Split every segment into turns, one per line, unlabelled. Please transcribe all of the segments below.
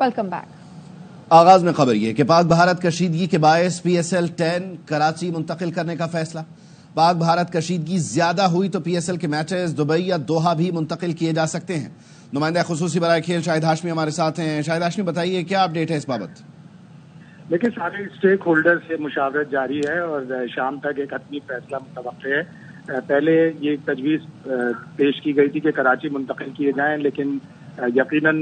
Welcome back.
आगाज में खबर ये कि पाक भारत कशीदगी के बायस PSL 10 कराची मुंतकिल करने का फैसला। पाक भारत कशीदगी ज्यादा हुई तो PSL के मैचेस दुबई या दोहा भी मुंतकिल किए जा सकते हैं। नुमाइंदा खुसूसी बराए खेल शाहिद हाशमी हमारे साथ हैं। शाहिद हाशमी, बताइए क्या अपडेट है इस बाबत?
देखिए, सारे स्टेक होल्डर से मुशावरत जारी है और शाम तक एक हतमी फैसला मुतवक्के है। पहले ये तजवीज़ पेश की गई थी कि कराची मुंतकिल किए जाएं, लेकिन यकीनन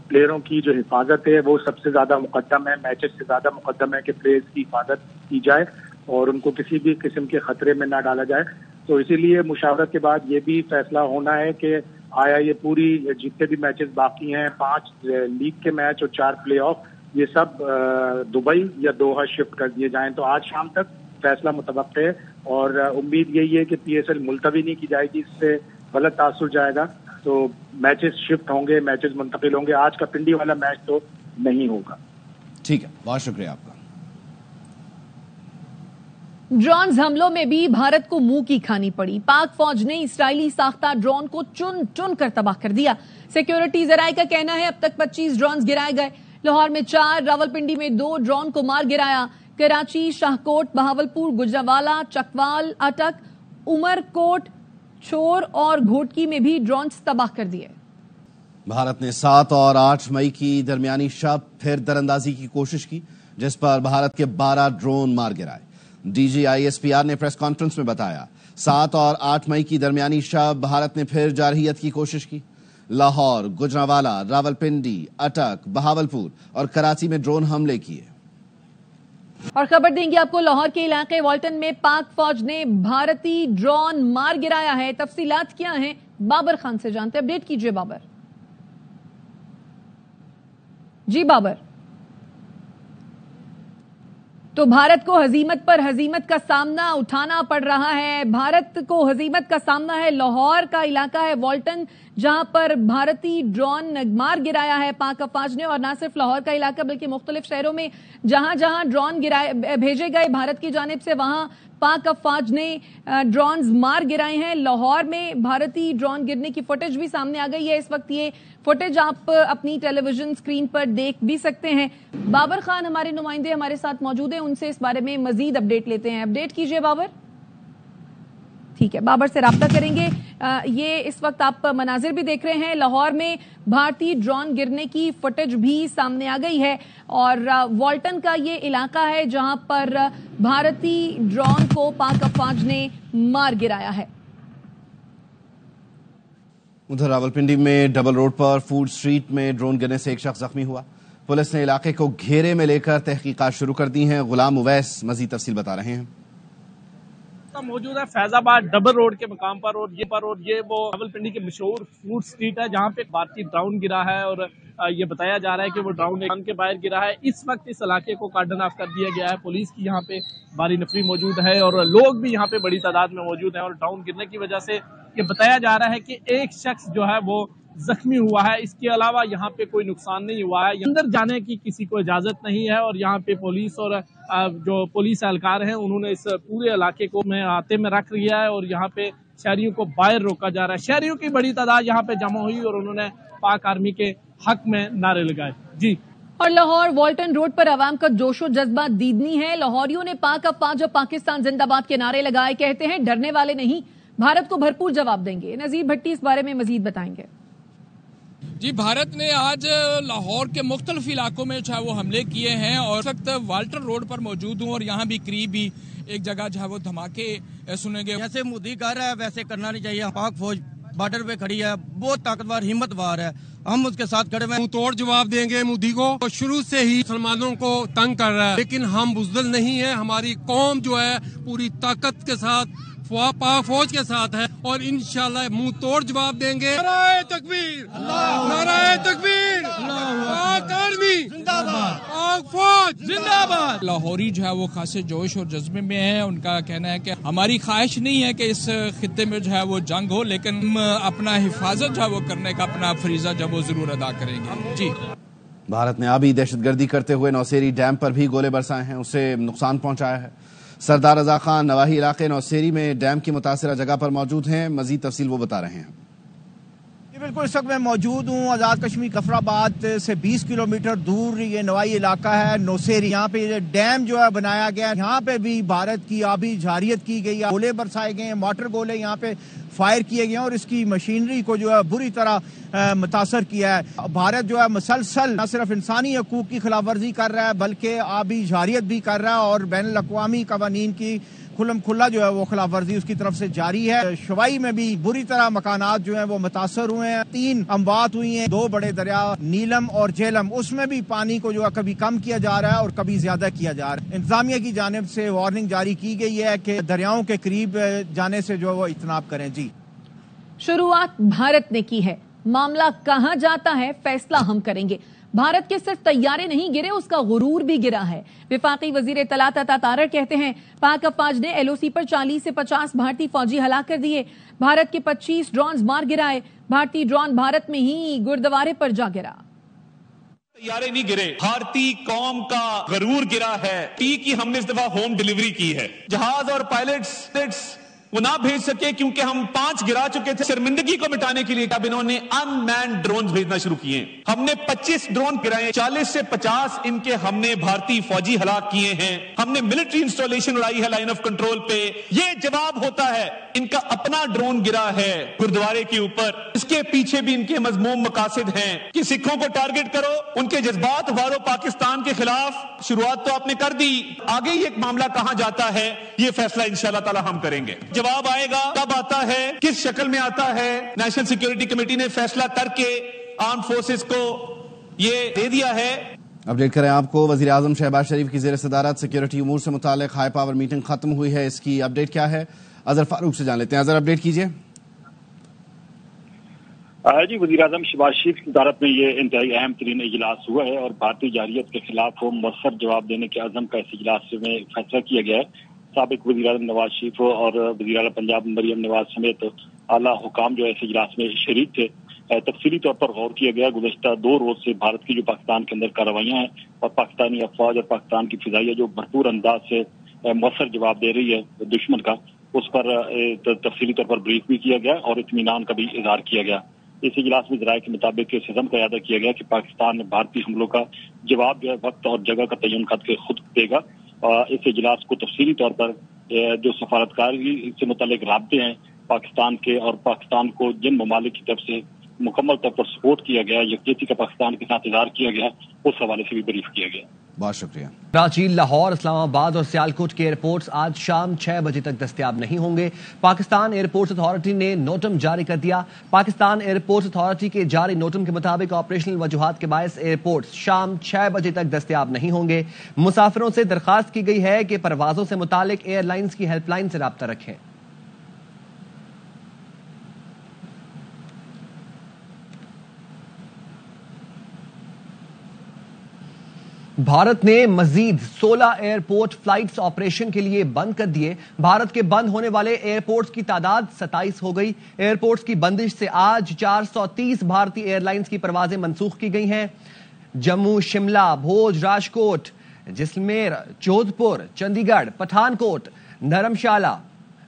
प्लेयरों की जो हिफाजत है वो सबसे ज्यादा मुकद्दम है। मैचेस से ज्यादा मुकद्दम है कि प्लेयर्स की हिफाजत की जाए और उनको किसी भी किस्म के खतरे में ना डाला जाए। तो इसीलिए मुशावरत के बाद ये भी फैसला होना है कि आया ये पूरी जितने भी मैचेस बाकी हैं, 5 लीग के मैच और 4 प्ले ऑफ, ये सब दुबई या दोहा शिफ्ट कर दिए जाएं। तो आज शाम तक फैसला मुतवक्के है और उम्मीद यही है कि PSL मुलतवी नहीं की जाएगी, इससे गलत तासुर जाएगा तो मैचेस शिफ्ट होंगे, मैचेस मुंतकिल होंगे। आज का पिंडी वाला मैच तो नहीं होगा।
ठीक है, बहुत शुक्रिया आपका।
ड्रोन हमलों में भी भारत को मुंह की खानी पड़ी। पाक फौज ने इसराइली साख्ता ड्रोन को चुन चुन कर तबाह कर दिया। सिक्योरिटी जराये का कहना है अब तक 25 ड्रोन गिराए गए। लाहौर में 4, रावलपिंडी में 2 ड्रोन को मार गिराया। कराची, शाहकोट, बहावलपुर, गुजरावाला, चकवाल, अटक, उमरकोट, छोर और घोटकी में भी ड्रोन तबाह कर दिए।
भारत ने 7 और 8 मई की दरमियानी शब फिर दरअंदाजी की कोशिश की, जिस पर भारत के 12 ड्रोन मार गिराए। DG ISPR ने प्रेस कॉन्फ्रेंस में बताया 7 और 8 मई की दरमियानी शब भारत ने फिर जारहियत की कोशिश की। लाहौर, गुजरावाला, रावलपिंडी, अटक, बहावलपुर और कराची में ड्रोन हमले किए।
और खबर देंगे आपको, लाहौर के इलाके वाल्टन में पाक फौज ने भारतीय ड्रोन मार गिराया है। तफसीलात क्या हैं, बाबर खान से जानते हैं। अपडेट कीजिए बाबर। जी बाबर। तो भारत को हजीमत पर हजीमत का सामना उठाना पड़ रहा है। भारत को हजीमत का सामना है। लाहौर का इलाका है वाल्टन, जहां पर भारतीय ड्रोन मार गिराया है पाक अफवाज ने। और न सिर्फ लाहौर का इलाका बल्कि मुख्तलिफ शहरों में जहां जहां ड्रोन भेजे गए भारत की जानिब से, वहां पाक अफवाज ने ड्रोन मार गिराए हैं। लाहौर में भारतीय ड्रोन गिरने की फुटेज भी सामने आ गई है। इस वक्त ये फुटेज आप अपनी टेलीविजन स्क्रीन पर देख भी सकते हैं। बाबर खान हमारे नुमाइंदे हमारे साथ मौजूद हैं, उनसे इस बारे में मजीद अपडेट लेते हैं। अपडेट कीजिए बाबर। ठीक है, बाबर से राब्ता करेंगे। ये इस वक्त आप मनाजिर भी देख रहे हैं। लाहौर में भारतीय ड्रोन गिरने की फुटेज भी सामने आ गई है और वाल्टन का ये इलाका है जहां पर भारतीय ड्रोन को पाक अफवाज ने मार गिराया है।
उधर रावलपिंडी में डबल रोड पर फूड स्ट्रीट में ड्रोन गिरने से एक शख्स जख्मी हुआ। पुलिस ने इलाके को घेरे में लेकर तहकीकात शुरू कर दी हैं। गुलाम उवैस मजीद तफसील बता रहे हैं।
मौजूद है फैजाबाद डबल रोड के मकाम पर और ये वो रावलपिंडी की मशहूर फूड स्ट्रीट है जहाँ पे भारतीय ड्रोन गिरा है और ये बताया जा रहा है कि वो ड्रोन एक के बाहर गिरा है। इस वक्त इस इलाके को कार्डन ऑफ कर दिया गया है। पुलिस की यहाँ पे भारी नफरी मौजूद है और लोग भी यहाँ पे बड़ी तादाद में मौजूद हैं और ड्रोन गिरने की वजह से ये बताया जा रहा है कि एक शख्स जो है वो जख्मी हुआ है। इसके अलावा यहाँ पे कोई नुकसान नहीं हुआ है। अंदर जाने की किसी को इजाजत नहीं है और यहाँ पे पुलिस और जो पुलिस एहलकार हैं उन्होंने इस पूरे इलाके को आते में रख लिया है और यहाँ पे शहरियों को बाहर रोका जा रहा है। शहरियों की बड़ी तादाद यहाँ पे जमा हुई और उन्होंने पाक आर्मी के हक में नारे लगाए। जी।
और लाहौर वाल्टन रोड पर अवाम का जोशो जज्बा दीदनी है। लाहौरियों ने पाक अफवाज और पाकिस्तान जिंदाबाद के नारे लगाए। कहते हैं डरने वाले नहीं, भारत को भरपूर जवाब देंगे। नजीर भट्टी इस बारे में मजीद बताएंगे।
जी, भारत ने आज लाहौर के मुख्तलिफ इलाकों में जो है वो हमले किए हैं और इस वक्त वाल्टन रोड पर मौजूद हूँ और यहाँ भी करीब ही एक जगह जो है वो धमाके सुनेंगे।
जैसे मोदी कर रहा है वैसे करना नहीं चाहिए। पाक फौज बॉर्डर पे खड़ी है, बहुत ताकतवर हिम्मतवार है, हम उसके साथ खड़े हैं।
तोड़ जवाब देंगे मोदी को। तो शुरू से ही मुसलमानों को तंग कर रहा है, लेकिन हम बुज़दिल नहीं है। हमारी कौम जो है पूरी ताकत के साथ पाक फौज के साथ है और इंशाल्लाह मुंह तोड़ जवाब देंगे। नाराए तकबीर, नाराए तकबीर, पाक आर्मी जिंदाबाद, पाक फौज जिंदाबाद।
लाहौरी जो है वो खासे जोश और जज्बे में है। उनका कहना है कि हमारी ख्वाहिश नहीं है कि इस खित्ते में जो है वो जंग हो, लेकिन हम अपना हिफाजत जो है वो करने का अपना फरीजा जो वो जरूर अदा करेंगे। जी।
भारत ने अभी दहशतगर्दी करते हुए नौसेरी डैम पर भी गोले बरसाए हैं, उससे नुकसान पहुंचाया है। सरदार रजा खान नवाही इलाके नौसेरी में डैम की मुतासिरा जगह पर मौजूद हैं। मजीद तफसील वो बता रहे हैं।
بالکल इस वक्त मैं मौजूद हूँ आज़ाद कश्मीर कफराबाद से 20 किलोमीटर दूर ये नवाई इलाका है नौसेरी। यहाँ पे ये डैम जो है बनाया गया है, यहाँ पे भी भारत की आबी जारियत की गई है, गोले बरसाए गए हैं, मोटर गोले यहाँ पे फायर किए गए हैं और इसकी मशीनरी को जो है बुरी तरह मुतासर किया है। भारत जो है मुसलसल न सिर्फ इंसानी हकूक की खिलाफ वर्जी कर रहा है बल्कि आबी जारियत भी कर रहा है और बैनुल अक़वामी कवानीन की खुल्लम खुल्ला जो है वो खिलाफ वर्जी उसकी तरफ से जारी है। शवाई में भी बुरी तरह मकानात जो हैं वो मुतासर हुए हैं। 3 अमवात हुई हैं। 2 बड़े दरिया नीलम और झेलम उसमें भी पानी को जो है कभी कम किया जा रहा है और कभी ज्यादा किया जा रहा है। इंतजामिया की जानिब से वार्निंग जारी की गई है कि दरियाओं के करीब जाने से जो है वो इज्तनाब करें। जी,
शुरुआत भारत ने की है, मामला कहां जाता है फैसला हम करेंगे। भारत के सिर्फ तैयारे नहीं गिरे, उसका गुरूर भी गिरा है। विफाकी वजीर इत्तलात अता तारर कहते हैं पाक अफवाज ने एलओसी पर 40 से 50 भारतीय फौजी हलाक कर दिए। भारत के 25 ड्रोन मार गिराए। भारतीय ड्रोन भारत में ही गुरुद्वारे पर जा गिरा।
तैयारे नहीं गिरे, भारतीय कौम का गरूर गिरा है। टी की हमने इस दफा होम डिलीवरी की है। जहाज और पायलट्स वो ना भेज सके क्योंकि हम 5 गिरा चुके थे। शर्मिंदगी को मिटाने के लिए अब इन्होंने अनमैन्ड ड्रोन भेजना शुरू किए। हमने 25 ड्रोन गिराए, 40 से 50 इनके हमने भारतीय फौजी हलाक किए हैं। हमने मिलिट्री इंस्टॉलेशन उड़ाई है लाइन ऑफ कंट्रोल पे। ये जवाब होता है इनका अपना ड्रोन गिरा है गुरुद्वारे के ऊपर। इसके पीछे भी इनके मजमूम मकासद हैं कि सिखों को टारगेट करो, उनके जज्बात वारो पाकिस्तान के खिलाफ। शुरुआत तो आपने कर दी, आगे ये मामला कहां जाता है ये फैसला इंशाअल्लाह ताला हम करेंगे। जवाब आएगा, कब आता है, किस शक्ल में आता है। नेशनल सिक्योरिटी कमेटी ने फैसला करके आर्म फोर्सेस को ये दे दिया है।
अपडेट करें आपको, वजीर आजम शहबाज शरीफ की ज़ेर सदारत सिक्योरिटी उमूर से मुतालिक हाई पावर मीटिंग खत्म हुई है। इसकी अपडेट क्या है, अजहर फारूक से जान लेते हैं। अजहर, अपडेट कीजिए।
जी, वजीर आजम शहबाज शरीफ की सदारत में ये इंतहाई अहम तरीन इजलास हुआ है और भारतीय जारियत के खिलाफ मौसर जवाब देने के अज़म का इस इजलास में फैसला किया गया है। साबिक वज़ीर आज़म नवाज शरीफ और वज़ीर आला पंजाब मरियम नवाज समेत आला हुकाम जो है इस इजलास में शरीक थे। तफसीली तौर पर गौर किया गया गुज़श्ता 2 रोज से भारत की जो पाकिस्तान के अंदर कार्रवाइयाँ हैं और पाकिस्तानी अफवाज और पाकिस्तान की फिजाइया जो भरपूर अंदाज से मौसर जवाब दे रही है दुश्मन का, उस पर तफसीली तौर पर ब्रीफ भी किया गया और इत्मीनान का भी इजहार किया गया। इस इजलास में ज़राए के मुताबिक इस अज़म का अदा किया गया कि पाकिस्तान में भारतीय हमलों का जवाब जो है वक्त और जगह का तयन करके खुद देगा। इस इजलास को तफसीली तौर पर जो सफारतकारी से मुतालिक राब्ते हैं पाकिस्तान के और पाकिस्तान को जिन ममालिक की तरफ से मुकम्मल तौर पर सपोर्ट किया गया, यकजहती का पाकिस्तान के साथ इजहार किया गया, उस हवाले से भी ब्रीफ किया गया।
बहुत शुक्रिया।
कराची, लाहौर, इस्लामाबाद और सियालकोट के एयरपोर्ट्स आज शाम 6 बजे तक दस्तयाब नहीं होंगे। पाकिस्तान एयरपोर्ट्स अथॉरिटी ने नोटम जारी कर दिया। पाकिस्तान एयरपोर्ट्स अथॉरिटी के जारी नोटम के मुताबिक ऑपरेशनल वजूहात के बायस एयरपोर्ट्स शाम 6 बजे तक दस्तयाब नहीं होंगे। मुसाफिरों से दरखास्त की गई है कि परवाजों से मुतालिक एयरलाइंस की हेल्पलाइन से राब्ता रखें। भारत ने मजीद 16 एयरपोर्ट फ्लाइट्स ऑपरेशन के लिए बंद कर दिए। भारत के बंद होने वाले एयरपोर्ट्स की तादाद 27 हो गई। एयरपोर्ट्स की बंदिश से आज 430 भारतीय एयरलाइंस की परवाजें मनसूख की गई हैं। जम्मू, शिमला, भोज, राजकोट, जैसलमेर, जोधपुर, चंडीगढ़, पठानकोट, धर्मशाला,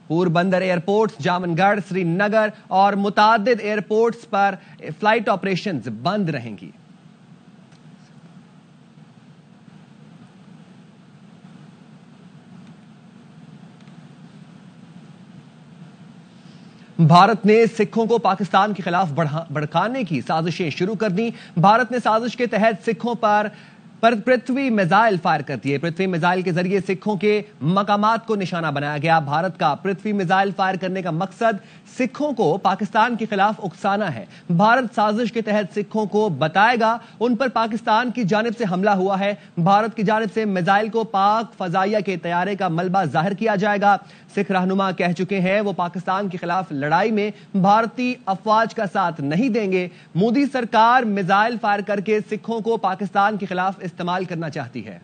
पोरबंदर एयरपोर्ट्स, जामनगढ़, श्रीनगर और मुतादिद एयरपोर्ट्स पर फ्लाइट ऑपरेशंस बंद रहेंगी। भारत ने सिखों को पाकिस्तान के खिलाफ भड़काने की साजिशें शुरू कर दी। भारत ने साजिश के तहत सिखों पर पृथ्वी मिसाइल फायर कर दिए। पृथ्वी मिसाइल के जरिए सिखों के मकामात को निशाना बनाया गया। भारत का पृथ्वी मिसाइल फायर करने का मकसद सिखों को पाकिस्तान के खिलाफ उकसाना है। भारत साजिश के तहत सिखों को बताएगा उन पर पाकिस्तान की जानिब से हमला हुआ है। भारत की जानिब से मिसाइल को पाक फजाइया के तैयारे का मलबा जाहिर किया जाएगा। सिख रहनुमा कह चुके हैं वो पाकिस्तान के खिलाफ लड़ाई में भारतीय अफवाज का साथ नहीं देंगे। मोदी सरकार मिसाइल फायर करके सिखों को पाकिस्तान के खिलाफ इस्तेमाल करना चाहती है।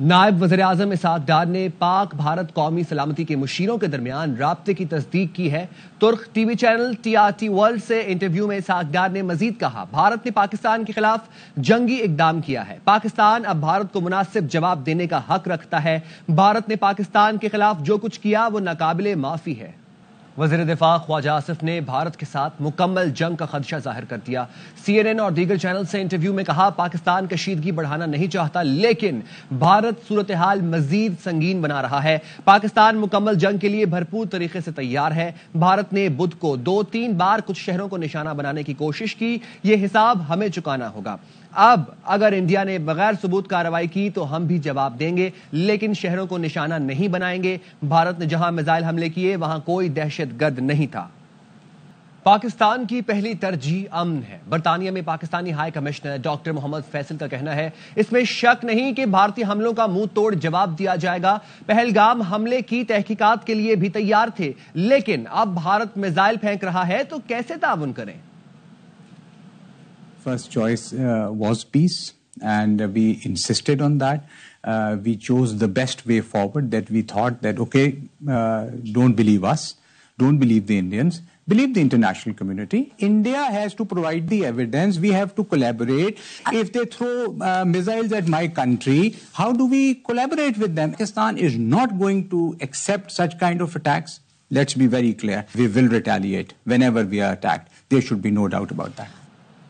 नायब वज़ीर आज़म इसहाक डार ने पाक भारत कौमी सलामती के मुशीरों के दरमियान राब्ते की तस्दीक की है। तुर्क टीवी चैनल TRT वर्ल्ड से इंटरव्यू में इसहाक डार ने मजीद कहा, भारत ने पाकिस्तान के खिलाफ जंगी इकदाम किया है। पाकिस्तान अब भारत को मुनासिब जवाब देने का हक रखता है। भारत ने पाकिस्तान के खिलाफ जो कुछ किया वो नाकाबिले माफी है। وزیر دفاع خواجہ آصف نے بھارت کے ساتھ مکمل جنگ کا خدشہ ظاہر کر دیا. CNN اور دیگر چینل سے انٹرویو میں کہا پاکستان کشیدگی بڑھانا نہیں چاہتا لیکن بھارت صورتحال مزید سنگین بنا رہا ہے. پاکستان مکمل جنگ کے لیے بھرپور طریقے سے تیار ہے. بھارت نے بدھ کو 2-3 بار کچھ شہروں کو نشانہ بنانے کی کوشش کی. یہ حساب ہمیں چکانا ہوگا. اب اگر انڈیا نے بغیر ثبوت کارروائی کی تو ہم بھی جواب دیں گے لیکن شہروں کو نشانہ نہیں بنائیں گے. بھارت نے جہاں میزائل حملے کیے وہاں کوئی دہشت گرد نہیں تھا. پاکستان کی پہلی ترجیح امن ہے. برطانیہ میں پاکستانی ہائی کمشنر ڈاکٹر محمد فیصل کا کہنا ہے اس میں شک نہیں کہ بھارتی حملوں کا منہ توڑ جواب دیا جائے گا. پہلگام حملے کی تحقیقات کے لیے بھی تیار تھے لیکن اب بھارت میزائل پھینک رہا ہے تو کیسے تعاون کریں.
First choice was peace and we insisted on that. We chose the best way forward that we thought that, okay, don't believe us, don't believe the Indians, believe the international community. India has to provide the evidence. We have to collaborate. If they throw missiles at my country, how do we collaborate with them? Pakistan is not going to accept such kind of attacks. Let's be very clear. We will retaliate whenever we are attacked. There should be no doubt about that.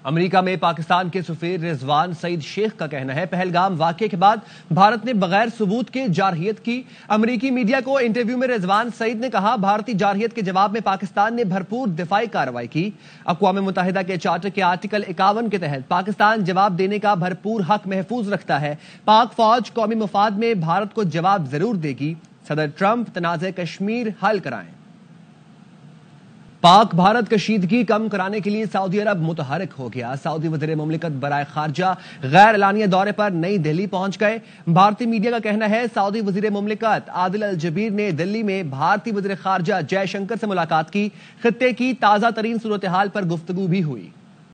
امریکہ میں پاکستان کے سفیر رضوان سعید شیخ کا کہنا ہے پہلگام واقعے کے بعد بھارت نے بغیر ثبوت کے جارحیت کی. امریکی میڈیا کو انٹرویو میں رضوان سعید نے کہا بھارتی جارحیت کے جواب میں پاکستان نے بھرپور دفاعی کارروائی کی. اقوام متحدہ کے چارٹر کے آرٹیکل 51 کے تحت پاکستان جواب دینے کا بھرپور حق محفوظ رکھتا ہے. پاک فوج قومی مفاد میں بھارت کو جواب ضرور دے گی. صدر ٹرمپ تنازع کشمیر حل کرائیں. پاک بھارت کشیدگی کم کرانے کے لیے سعودی عرب متحرک ہو گیا. سعودی وزیر مملکت برائے خارجہ غیر اعلانیہ دورے پر نئی دہلی پہنچ گئے. بھارتی میڈیا کا کہنا ہے سعودی وزیر مملکت عادل الجبیر نے دلی میں بھارتی وزیر خارجہ جے شنکر سے ملاقات کی. خطے کی تازہ ترین صورتحال پر گفتگو بھی ہوئی.